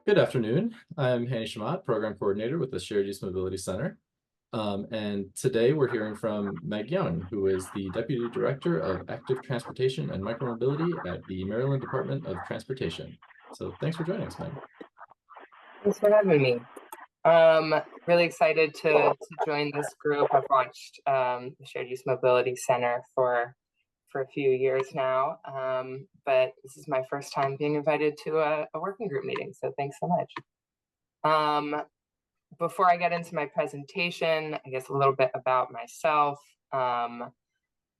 Good afternoon. I'm Hani Shamat, Program Coordinator with the Shared Use Mobility Center. And today we're hearing from Meg Young, who is the Deputy Director of Active Transportation and Micromobility at the Maryland Department of Transportation. So thanks for joining us, Meg. Thanks for having me. Really excited to join this group. I've watched the Shared Use Mobility Center for a few years now, but this is my first time being invited to a working group meeting, so thanks so much. Before I get into my presentation, I guess a little bit about myself.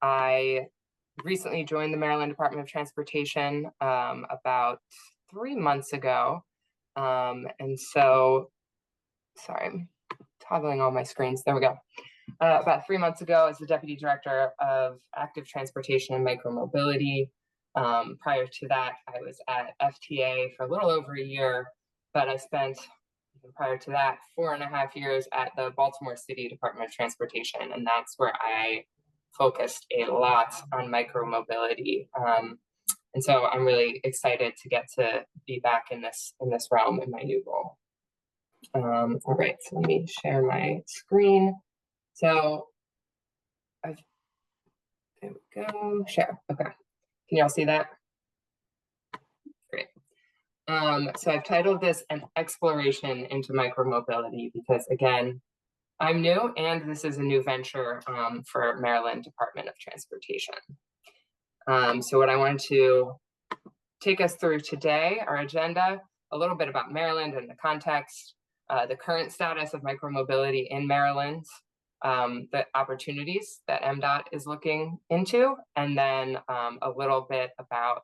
I recently joined the Maryland Department of Transportation about 3 months ago. And so, sorry, I'm toggling all my screens. There we go. About 3 months ago, as the Deputy Director of Active Transportation and Micromobility. Prior to that, I was at FTA for a little over a year, but I spent, prior to that, 4.5 years at the Baltimore City Department of Transportation, and that's where I focused a lot on micromobility. And so I'm really excited to get to be back in this realm in my new role. All right, so let me share my screen. So there we go, share, okay. Can y'all see that? Great. So I've titled this An Exploration into Micromobility because, again, I'm new and this is a new venture for Maryland Department of Transportation. So what I wanted to take us through today, our agenda, a little bit about Maryland and the context, the current status of micromobility in Maryland, the opportunities that MDOT is looking into, and then a little bit about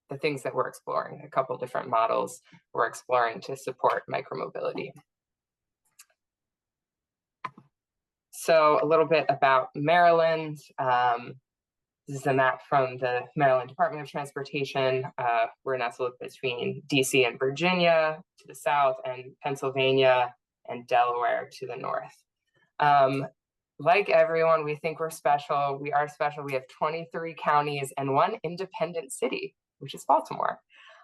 the things that we're exploring, a couple different models we're exploring to support micromobility. So a little bit about Maryland. This is a map from the Maryland Department of Transportation. We're nestled between DC and Virginia to the south, and Pennsylvania and Delaware to the north. Like everyone, we think we're special. We are special. We have 23 counties and 1 independent city, which is Baltimore.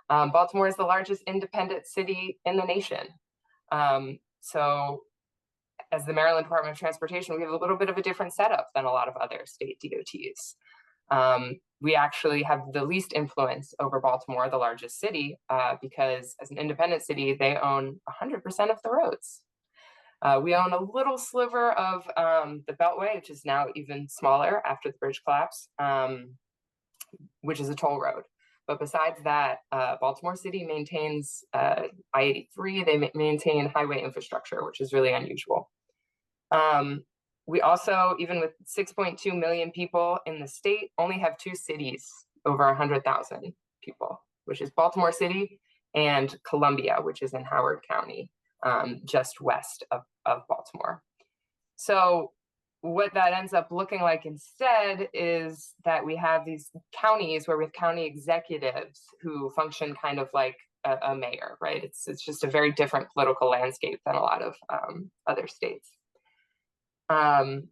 Baltimore is the largest independent city in the nation. So as the Maryland Department of Transportation, we have a little bit of a different setup than a lot of other state DOTs. We actually have the least influence over Baltimore, the largest city, because as an independent city, they own 100% of the roads. We own a little sliver of the Beltway, which is now even smaller after the bridge collapse, which is a toll road. But besides that, Baltimore City maintains I-83. They maintain highway infrastructure, which is really unusual. We also, even with 6.2 million people in the state, only have 2 cities over 100,000 people, which is Baltimore City and Columbia, which is in Howard County, just west of Baltimore. So what that ends up looking like instead is that we have these counties where we have county executives who function kind of like a mayor, right? It's just a very different political landscape than a lot of other states. And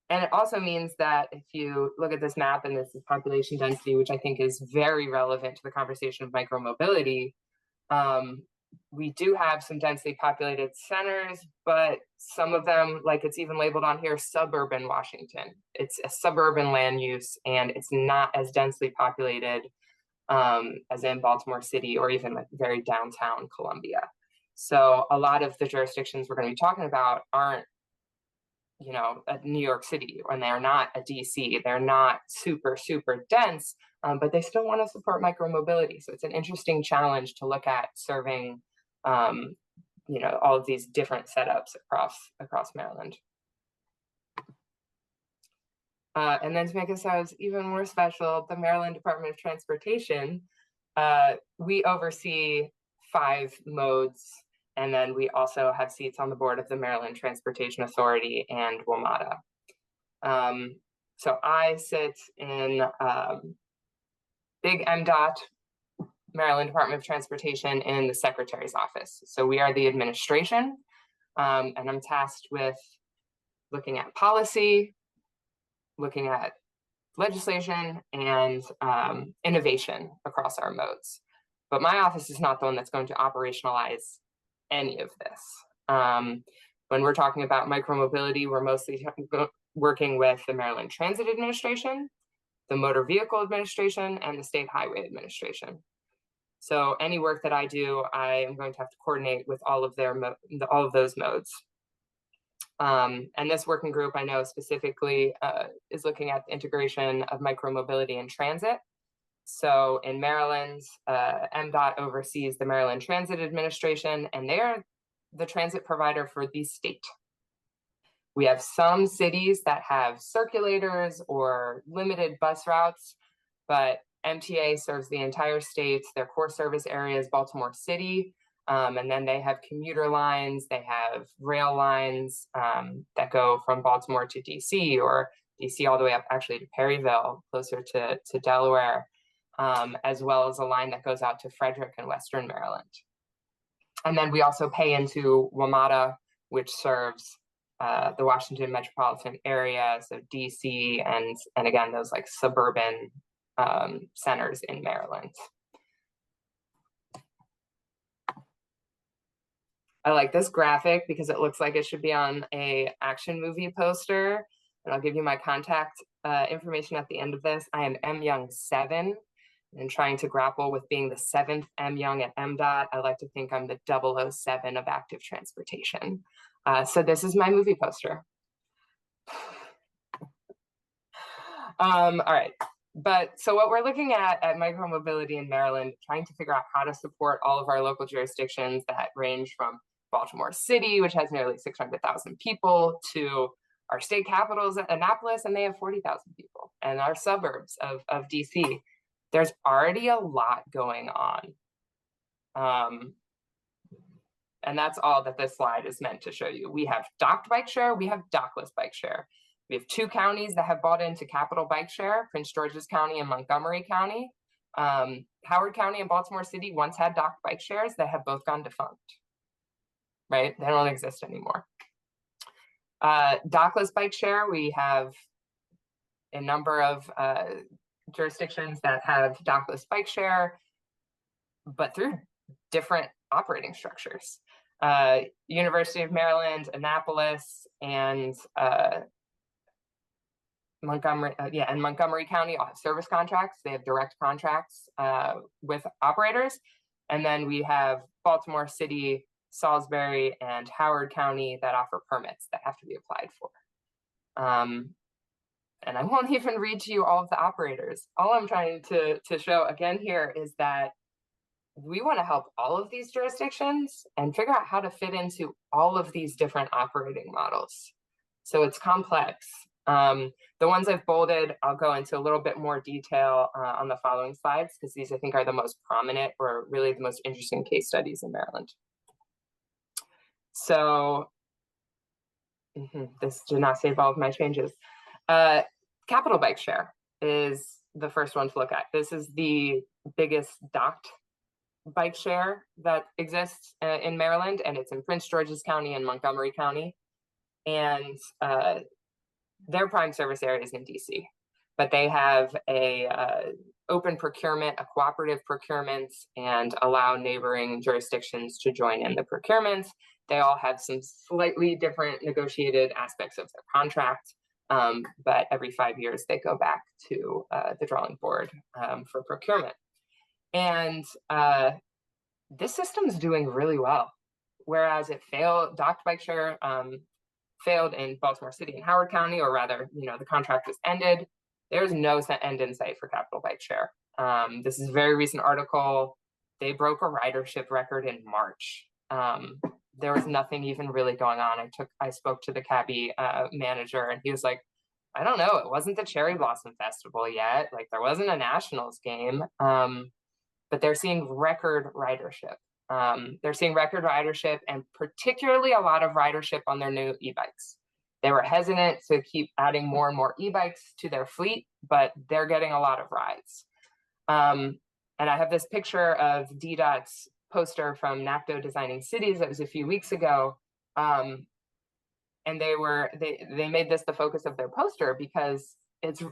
it also means that if you look at this map, and this is population density, which I think is very relevant to the conversation of micromobility, we do have some densely populated centers, but some of them, like it's even labeled on here, suburban Washington. It's a suburban land use, and it's not as densely populated as in Baltimore City or even like very downtown Columbia. So a lot of the jurisdictions we're going to be talking about aren't, a New York City, and they're not a DC. They're not super, super dense, but they still want to support micromobility. So it's an interesting challenge to look at serving, all of these different setups across Maryland. And then to make ourselves even more special, the Maryland Department of Transportation, we oversee 5 modes. And then we also have seats on the board of the Maryland Transportation Authority and WMATA. So I sit in big MDOT, Maryland Department of Transportation, in the Secretary's office. So we are the administration, and I'm tasked with looking at policy, looking at legislation, and innovation across our modes. But my office is not the one that's going to operationalize any of this. When we're talking about micromobility, we're mostly working with the Maryland Transit Administration, the Motor Vehicle Administration, and the State Highway Administration. So any work that I do, I am going to have to coordinate with all of those modes. And this working group, I know specifically, is looking at the integration of micromobility and transit. So in Maryland, MDOT oversees the Maryland Transit Administration, and they are the transit provider for the state. We have some cities that have circulators or limited bus routes, but MTA serves the entire state. Their core service area is Baltimore City, and then they have commuter lines, they have rail lines that go from Baltimore to DC, or DC all the way up actually to Perryville, closer to Delaware, as well as a line that goes out to Frederick and Western Maryland. And then we also pay into WMATA, which serves the Washington metropolitan area, so DC, and again, those like suburban centers in Maryland. I like this graphic because it looks like it should be on a action movie poster. And I'll give you my contact information at the end of this. I am M Young 7 and trying to grapple with being the 7th M Young at MDOT. I like to think I'm the 007 of active transportation. So this is my movie poster. All right. But so what we're looking at micromobility in Maryland, trying to figure out how to support all of our local jurisdictions that range from Baltimore City, which has nearly 600,000 people, to our state capitals, Annapolis, and they have 40,000 people, and our suburbs of DC. There's already a lot going on. And that's all that this slide is meant to show you. We have docked bike share, we have dockless bike share. We have 2 counties that have bought into capital bike share, Prince George's County and Montgomery County. Howard County and Baltimore City once had docked bike shares that have both gone defunct, right? They don't exist anymore. Dockless bike share, we have a number of jurisdictions that have dockless bike share, but through different operating structures. University of Maryland, Annapolis, and Montgomery County all have service contracts. They have direct contracts with operators. And then we have Baltimore City, Salisbury, and Howard County that offer permits that have to be applied for. And I won't even read to you all of the operators. All I'm trying to show again here is that we want to help all of these jurisdictions and figure out how to fit into all of these different operating models. So it's complex. The ones I've bolded, I'll go into a little bit more detail on the following slides, because these I think are the most prominent or really the most interesting case studies in Maryland. So this did not save all of my changes. Capital bike share is the first one to look at. This is the biggest docked bike share that exists in Maryland, and it's in Prince George's County and Montgomery County. And their prime service area is in DC, but they have a open procurement, a cooperative procurement, and allow neighboring jurisdictions to join in the procurement. They all have some slightly different negotiated aspects of their contract, but every 5 years they go back to the drawing board for procurement. And this system is doing really well, whereas it failed, docked bike share failed in Baltimore City and Howard County, or rather, the contract was ended. There's no end in sight for capital bike share. This is a very recent article. They broke a ridership record in March. There was nothing even really going on. I spoke to the cabbie manager, and he was like, I don't know, it wasn't the Cherry Blossom Festival yet. Like, there wasn't a Nationals game, but they're seeing record ridership. They're seeing record ridership, and particularly a lot of ridership on their new e-bikes. They were hesitant to keep adding more and more e-bikes to their fleet, but they're getting a lot of rides. And I have this picture of DDOT's poster from NACDO Designing Cities that was a few weeks ago. And they made this the focus of their poster because it's,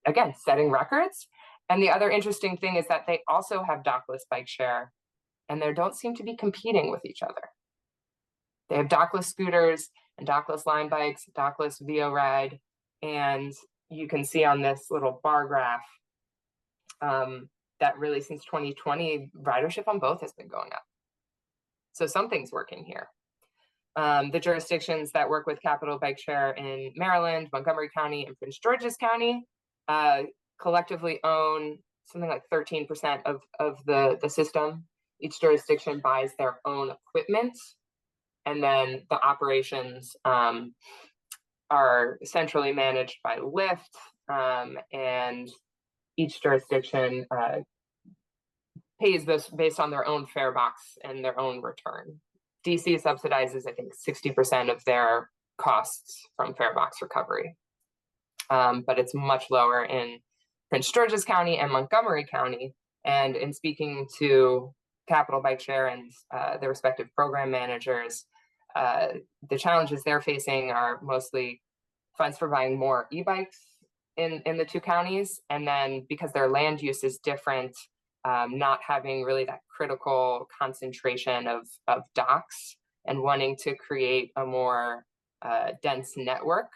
again, setting records. And the other interesting thing is that they also have dockless bike share, and they don't seem to be competing with each other. They have dockless scooters and dockless line bikes, dockless VO Ride, and you can see on this little bar graph that really since 2020, ridership on both has been going up. So something's working here. The jurisdictions that work with Capital Bike Share in Maryland, Montgomery County, and Prince George's County collectively own something like 13% of the system. Each jurisdiction buys their own equipment, and then the operations are centrally managed by Lyft, and each jurisdiction pays this based on their own fare box and their own return. DC subsidizes, I think, 60% of their costs from fare box recovery, but it's much lower in Prince George's County and Montgomery County. And in speaking to Capital Bike Share and their respective program managers, the challenges they're facing are mostly funds for buying more e-bikes in the two counties, and then because their land use is different, not having really that critical concentration of docks and wanting to create a more dense network,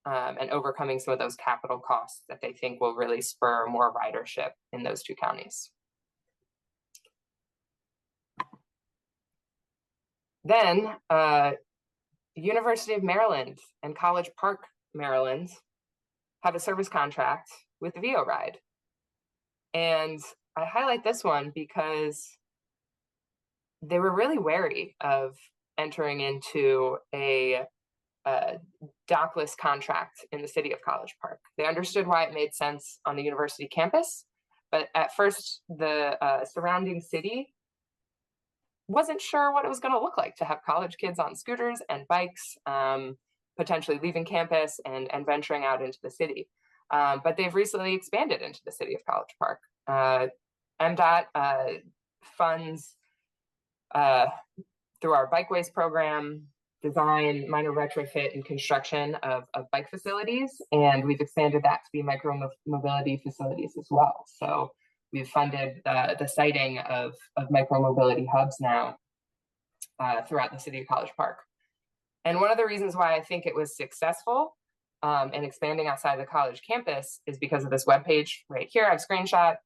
and overcoming some of those capital costs that they think will really spur more ridership in those two counties. Then University of Maryland and College Park, Maryland have a service contract with VO Ride. And I highlight this one because they were really wary of entering into a dockless contract in the city of College Park. They understood why it made sense on the university campus, but at first the surrounding city wasn't sure what it was going to look like to have college kids on scooters and bikes, potentially leaving campus and venturing out into the city. But they've recently expanded into the city of College Park. MDOT funds through our bikeways program, design, minor retrofit, and construction of bike facilities, and we've expanded that to be micromobility facilities as well. So we've funded the siting of micromobility hubs now throughout the city of College Park. And one of the reasons why I think it was successful in expanding outside the college campus is because of this webpage right here. I've screenshot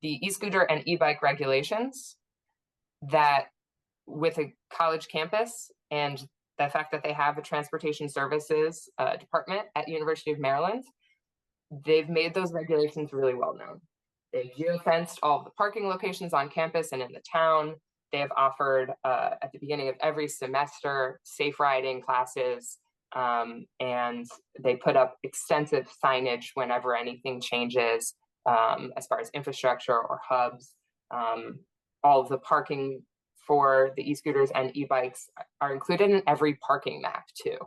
the e-scooter and e-bike regulations that with a college campus and the fact that they have a transportation services department at University of Maryland, they've made those regulations really well known. They've geofenced all of the parking locations on campus and in the town. They have offered at the beginning of every semester safe riding classes, and they put up extensive signage whenever anything changes as far as infrastructure or hubs. All of the parking for the e-scooters and e-bikes are included in every parking map too.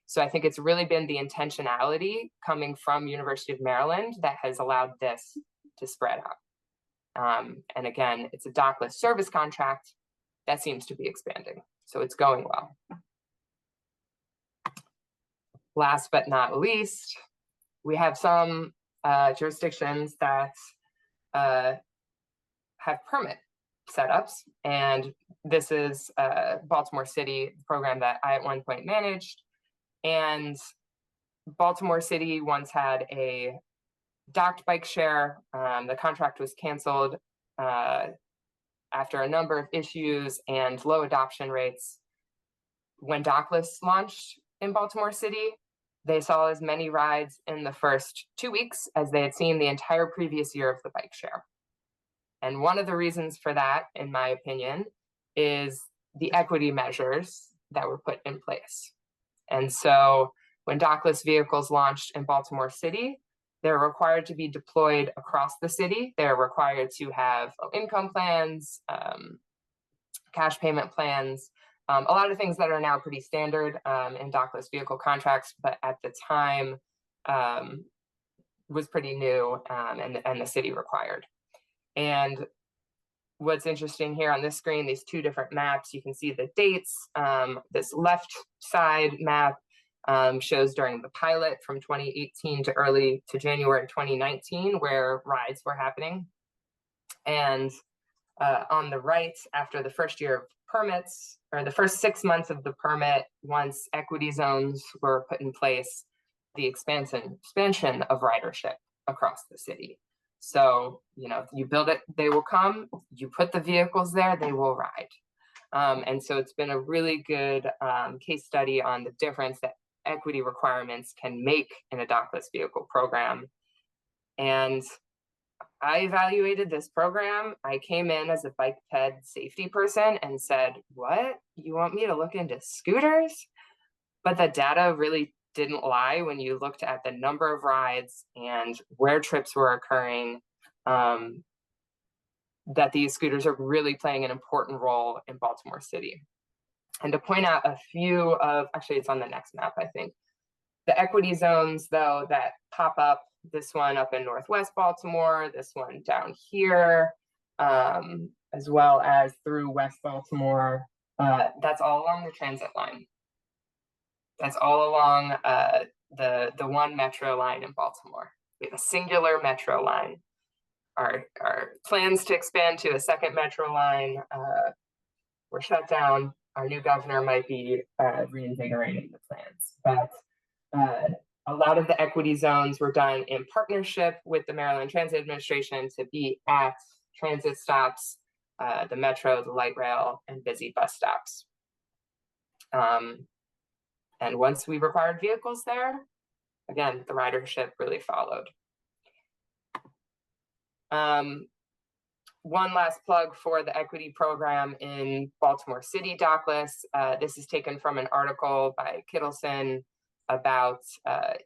So I think it's really been the intentionality coming from University of Maryland that has allowed this to spread out. And again, it's a dockless service contract that seems to be expanding. So it's going well. Last but not least, we have some jurisdictions that have permit setups. And this is Baltimore City, the program that I at one point managed. And Baltimore City once had a docked bike share. The contract was canceled after a number of issues and low adoption rates. When dockless launched in Baltimore City, they saw as many rides in the first 2 weeks as they had seen the entire previous year of the bike share. And one of the reasons for that, in my opinion, is the equity measures that were put in place. And so when dockless vehicles launched in Baltimore City, they're required to be deployed across the city. They're required to have income plans, cash payment plans, a lot of things that are now pretty standard in dockless vehicle contracts, but at the time was pretty new and the city required. And what's interesting here on this screen, these two different maps, you can see the dates. This left side map shows during the pilot from 2018 to January 2019, where rides were happening. And on the right, after the first year of permits, or the first 6 months of the permit, once equity zones were put in place, the expansion of ridership across the city. So, you build it, they will come, you put the vehicles there, they will ride. And so it's been a really good case study on the difference that equity requirements can make in a dockless vehicle program. And I evaluated this program. I came in as a bike ped safety person and said, what? You want me to look into scooters? But the data really didn't lie when you looked at the number of rides and where trips were occurring, that these scooters are really playing an important role in Baltimore City. And to point out a few of, actually it's on the next map, I think, the equity zones though that pop up, this one up in Northwest Baltimore, this one down here, as well as through West Baltimore, that's all along the transit line. That's all along the one metro line in Baltimore. We have a singular metro line. Our plans to expand to a second metro line were shut down. Our new governor might be reinvigorating the plans. But a lot of the equity zones were done in partnership with the Maryland Transit Administration to be at transit stops, the metro, the light rail, and busy bus stops. And once we required vehicles there, again, the ridership really followed. One last plug for the equity program in Baltimore City dockless. This is taken from an article by Kittleson about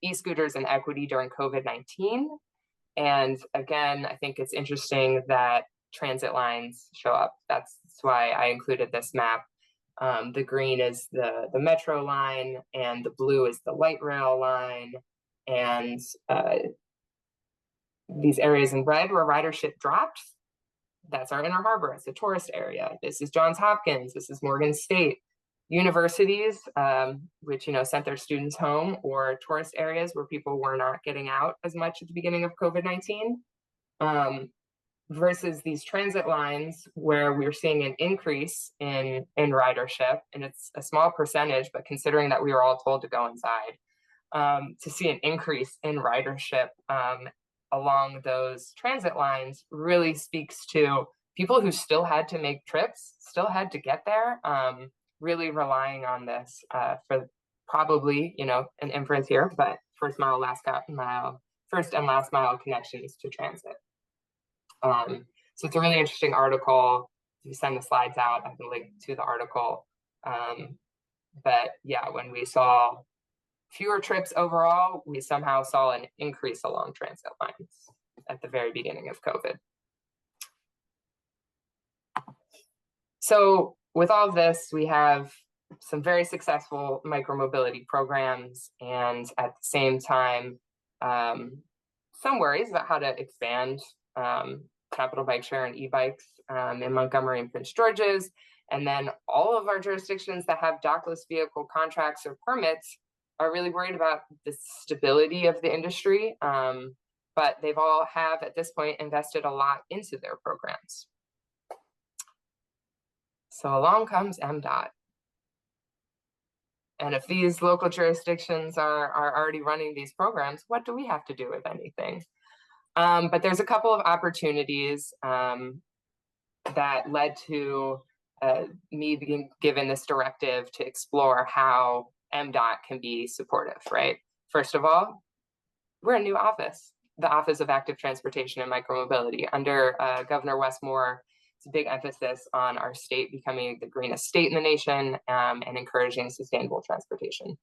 e-scooters and equity during COVID-19. And again, I think it's interesting that transit lines show up. That's why I included this map. The green is the metro line, and the blue is the light rail line. And these areas in red where ridership dropped, that's our inner harbor. It's a tourist area. This is Johns Hopkins. This is Morgan State. Universities, which sent their students home, or tourist areas where people were not getting out as much at the beginning of COVID-19, versus these transit lines where we're seeing an increase in ridership, and it's a small percentage, but considering that we were all told to go inside, to see an increase in ridership along those transit lines really speaks to people who still had to make trips, still had to get there, really relying on this for probably, an inference here, but first and last mile connections to transit. So it's a really interesting article. If you send the slides out, I can link to the article. But yeah, when we saw fewer trips overall, we somehow saw an increase along transit lines at the very beginning of COVID. So with all of this, we have some very successful micromobility programs, and at the same time, some worries about how to expand capital bike share and e-bikes in Montgomery and Prince George's. And then all of our jurisdictions that have dockless vehicle contracts or permits are really worried about the stability of the industry, but they've all have at this point invested a lot into their programs. So along comes MDOT. And if these local jurisdictions are already running these programs, what do we have to do with anything? But there's a couple of opportunities that led to me being given this directive to explore how MDOT can be supportive, right? First of all, we're a new office, the Office of Active Transportation and Micromobility. Under Governor Wes Moore, it's a big emphasis on our state becoming the greenest state in the nation and encouraging sustainable transportation.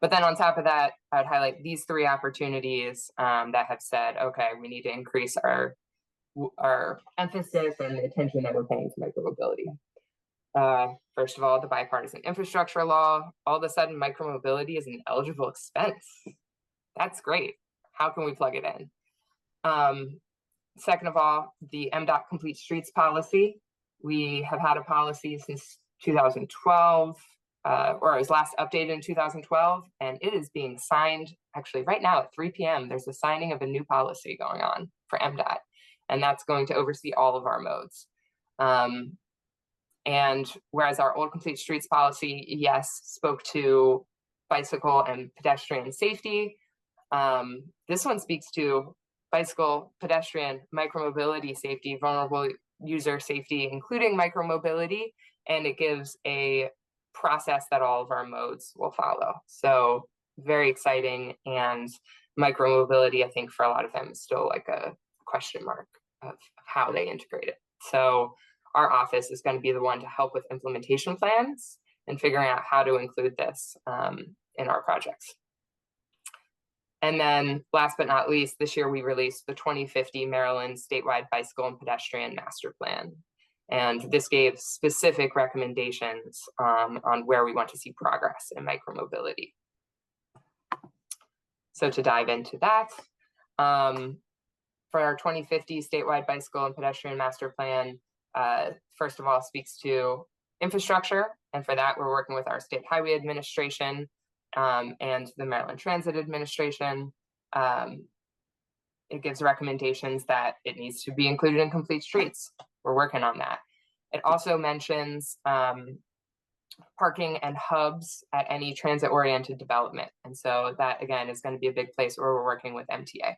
But then on top of that, I would highlight these three opportunities that have said, okay, we need to increase our emphasis and the attention that we're paying to micromobility. First of all, the bipartisan infrastructure law. All of a sudden, micromobility is an eligible expense. That's great. How can we plug it in? Second of all, the MDOT Complete Streets policy. We have had a policy since 2012. or it was last updated in 2012, and it is being signed actually right now at 3 p.m. There's a signing of a new policy going on for MDOT, and that's going to oversee all of our modes. And whereas our old complete streets policy, yes, spoke to bicycle and pedestrian safety, this one speaks to bicycle, pedestrian, micromobility safety, vulnerable user safety, including micromobility, and it gives a process that all of our modes will follow. So very exciting, and micromobility, I think for a lot of them is still like a question mark of how they integrate it. So our office is going to be the one to help with implementation plans and figuring out how to include this in our projects. And then last but not least, this year we released the 2050 Maryland Statewide Bicycle and Pedestrian Master Plan. And this gave specific recommendations on where we want to see progress in micromobility. So to dive into that, for our 2050 Statewide Bicycle and Pedestrian Master Plan, first of all, speaks to infrastructure. And for that, we're working with our State Highway Administration and the Maryland Transit Administration. It gives recommendations that it needs to be included in complete streets. We're working on that. It also mentions parking and hubs at any transit-oriented development. And so that, again, is going to be a big place where we're working with MTA.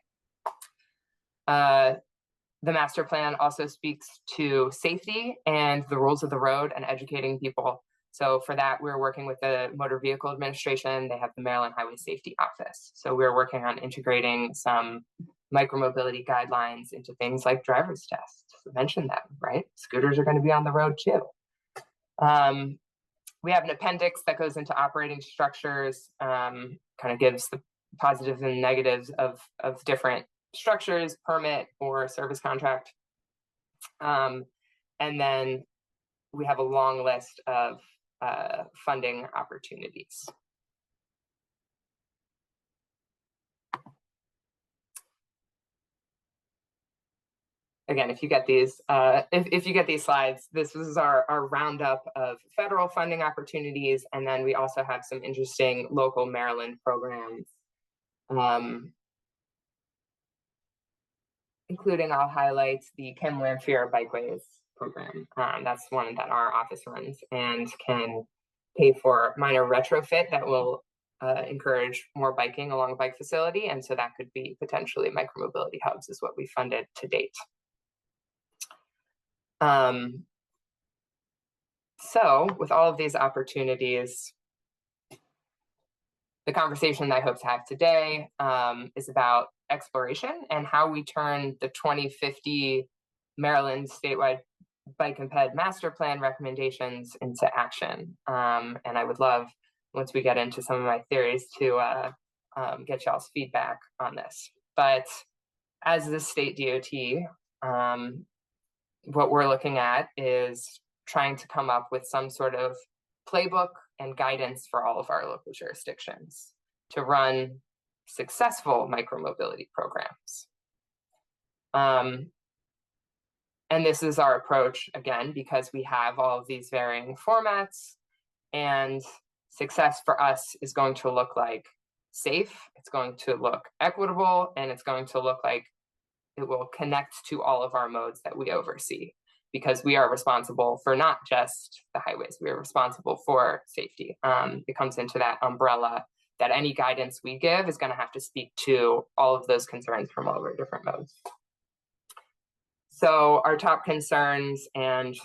The master plan also speaks to safety and the rules of the road and educating people. So for that, we're working with the Motor Vehicle Administration. They have the Maryland Highway Safety Office. So we're working on integrating some micromobility guidelines into things like driver's tests. I mentioned them, right? Scooters are going to be on the road too. We have an appendix that goes into operating structures, kind of gives the positives and negatives of different structures, permit or service contract. And then we have a long list of funding opportunities. Again, if you get these, if you get these slides, this is our roundup of federal funding opportunities, and then we also have some interesting local Maryland programs, including I'll highlight the Kim Lamphere Bikeways program. That's one that our office runs and can pay for minor retrofit that will encourage more biking along a bike facility, and so that could be potentially micromobility hubs is what we funded to date. So with all of these opportunities, the conversation that I hope to have today is about exploration and how we turn the 2050 Maryland statewide bike and ped master plan recommendations into action. And I would love, once we get into some of my theories, to get y'all's feedback on this. But as the state DOT, what we're looking at is trying to come up with some sort of playbook and guidance for all of our local jurisdictions to run successful micromobility programs. And this is our approach, again, because we have all of these varying formats, and success for us is going to look like safe, it's going to look equitable, and it's going to look like it will connect to all of our modes that we oversee, because we are responsible for not just the highways, we are responsible for safety. It comes into that umbrella that any guidance we give is going to have to speak to all of those concerns from all of our different modes. So our top concerns and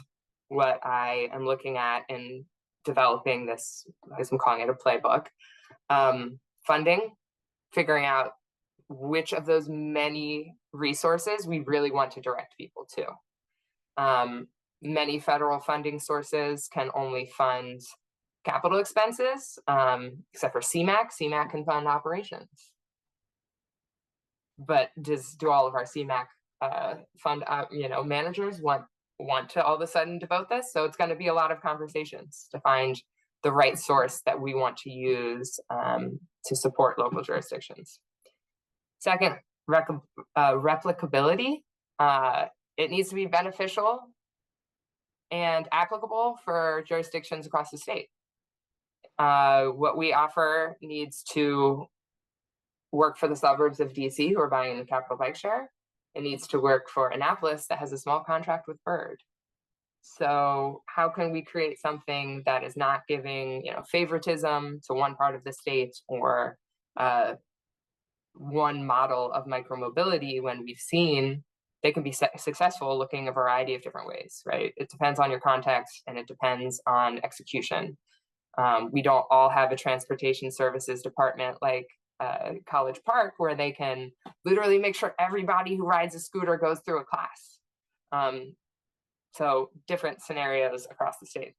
what I am looking at in developing this, I guess I'm calling it a playbook, funding, figuring out which of those many resources we really want to direct people to. Many federal funding sources can only fund capital expenses, except for CMAQ. CMAQ can fund operations. But do all of our CMAQ fund managers want to all of a sudden devote this? So it's going to be a lot of conversations to find the right source that we want to use to support local jurisdictions. Second, replicability. It needs to be beneficial and applicable for jurisdictions across the state. What we offer needs to work for the suburbs of DC who are buying the capital bike share. It needs to work for Annapolis that has a small contract with Bird. So how can we create something that is not giving, favoritism to one part of the state or one model of micromobility when we've seen they can be successful looking a variety of different ways, right? It depends on your context and it depends on execution. We don't all have a transportation services department like College Park where they can literally make sure everybody who rides a scooter goes through a class. So different scenarios across the state.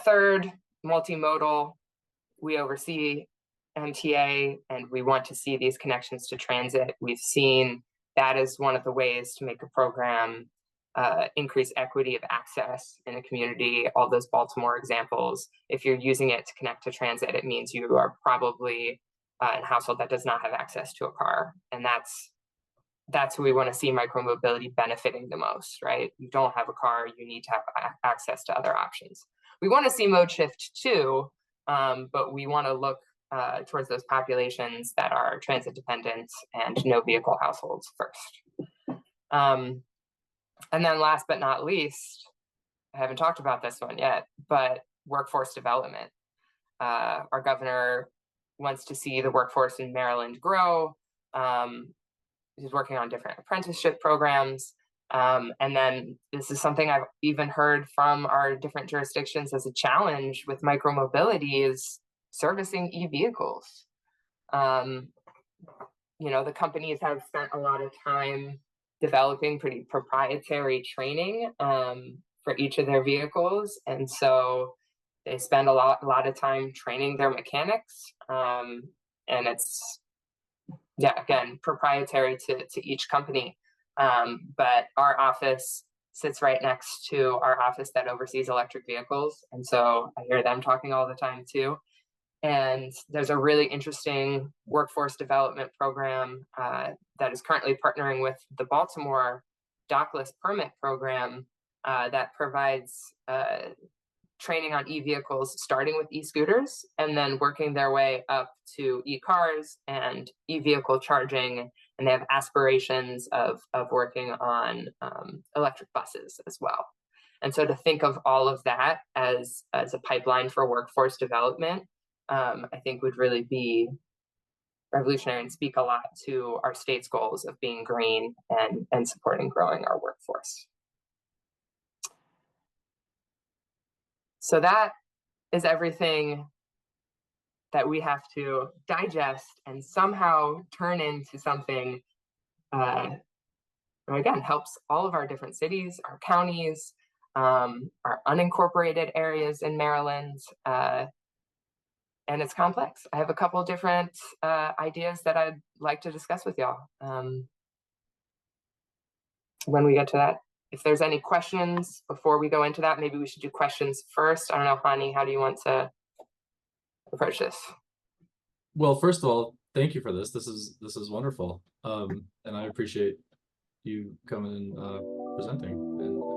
Third, multimodal. We oversee MTA and we want to see these connections to transit. We've seen that is one of the ways to make a program increase equity of access in a community. All those Baltimore examples, if you're using it to connect to transit, it means you are probably in a household that does not have access to a car. And that's who we want to see micromobility benefiting the most, right? You don't have a car, you need to have access to other options. We want to see mode shift too, but we want to look towards those populations that are transit dependent and no vehicle households first. And then last but not least, I haven't talked about this one yet, but workforce development. Our governor wants to see the workforce in Maryland grow. He's working on different apprenticeship programs. And then this is something I've even heard from our different jurisdictions as a challenge with micromobility is servicing e-vehicles. The companies have spent a lot of time developing pretty proprietary training for each of their vehicles. And so they spend a lot of time training their mechanics. And it's, again, proprietary to each company. But our office sits right next to our office that oversees electric vehicles. And so I hear them talking all the time too. And there's a really interesting workforce development program that is currently partnering with the Baltimore dockless permit program that provides training on e-vehicles, starting with e-scooters and then working their way up to e-cars and e-vehicle charging. And they have aspirations of working on electric buses as well. And so to think of all of that as a pipeline for workforce development, I think would really be revolutionary and speak a lot to our state's goals of being green and supporting growing our workforce. So that is everything that we have to digest and somehow turn into something that, again, helps all of our different cities, our counties, our unincorporated areas in Maryland, and it's complex. I have a couple different ideas that I'd like to discuss with y'all when we get to that. If there's any questions before we go into that, maybe we should do questions first. I don't know, Hani, how do you want to approach this? Well, first of all, thank you for this. This is wonderful, and I appreciate you coming and presenting. And